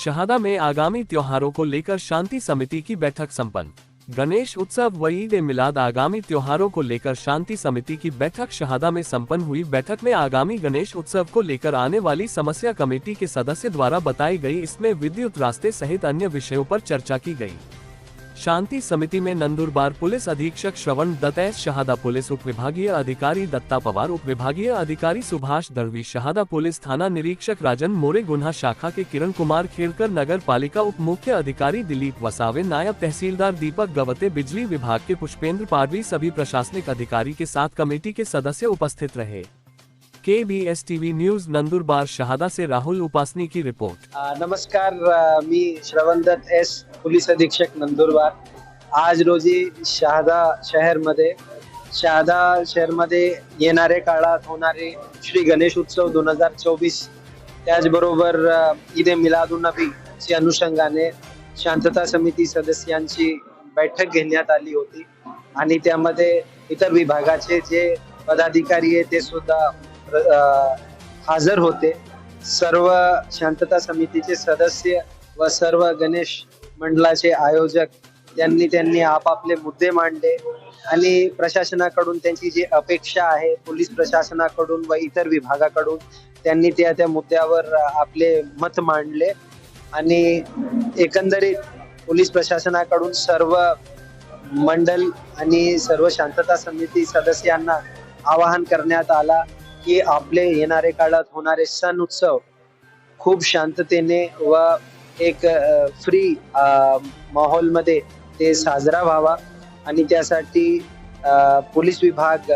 शहादा में आगामी त्योहारों को लेकर शांति समिति की बैठक संपन्न। गणेश उत्सव व ईद ए मिलाद आगामी त्योहारों को लेकर शांति समिति की बैठक शहादा में संपन्न हुई। बैठक में आगामी गणेश उत्सव को लेकर आने वाली समस्या कमेटी के सदस्य द्वारा बताई गई। इसमें विद्युत रास्ते सहित अन्य विषयों पर चर्चा की गई। शांति समिति में नंदुरबार पुलिस अधीक्षक श्रवण दत्त, शहादा पुलिस उप विभागीय अधिकारी दत्ता पवार, उप विभागीय अधिकारी सुभाष दड़वी, शहादा पुलिस थाना निरीक्षक राजन मोरे, गुन्हा शाखा के किरण कुमार खेड़कर, नगर पालिका उप मुख्य अधिकारी दिलीप वसावे, नायब तहसीलदार दीपक गवते, बिजली विभाग के पुष्पेंद्र पारवी, सभी प्रशासनिक अधिकारी के साथ कमेटी के सदस्य उपस्थित रहे। KBS TV news Nandurbar Shahada से राहुल उपासनी की रिपोर्ट। नमस्कार, मी श्रवण दत्त एस, पोलीस अधीक्षक नंदुरबार। आज रोजी शहादा शहरमध्ये येणारे काळात होणारे श्री गणेश उत्सव 2024 त्याचबरोबर ईद ए मिलादुन्नबी च्या अनुषंगाने शांतता समिती सदस्यांची बैठक घेण्यात आली होती आणि त्यामध्ये इतर विभागाचे जे पदाधिकारी आहेत ते सुद्धा हजर होते। सर्व शांतता समितीचे सदस्य व सर्व गणेश मंडळाचे आयोजक त्यांनी आपापले मुद्दे मांडले आणि प्रशासनाकडून त्यांची जी अपेक्षा आहे, पोलीस प्रशासनाकडून व इतर विभागाकडून त्यांनी त्या मुद्द्यावर आपले मत मांडले आणि एकंदरीत पोलीस प्रशासनाकडून सर्व मंडल आणि सर्व शांतता समिती सदस्यांना आवाहन करण्यात आला की आपले येणारे काळात होणारे सण उत्सव खूप शांततेने व एक फ्री माहोल मध्ये ते साजरा व्हावा आणि त्यासाठी पोलीस विभाग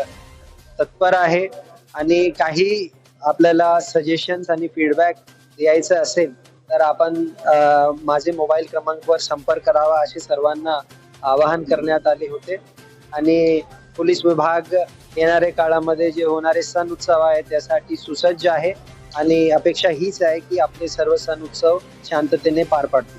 तत्पर आहे आणि काही आपल्याला सजेशन्स आणि फीडबॅक द्यायचं असेल तर आपण माझे मोबाईल क्रमांकावर संपर्क करावा असे सर्वांना आवाहन करण्यात आले होते। आणि पोलीस विभाग येणाऱ्या काळामध्ये जे होणारे सण उत्सव आहे त्यासाठी सुसज्ज आहे आणि अपेक्षा हीच आहे की आपले सर्व सण उत्सव शांततेने पार पाडतील।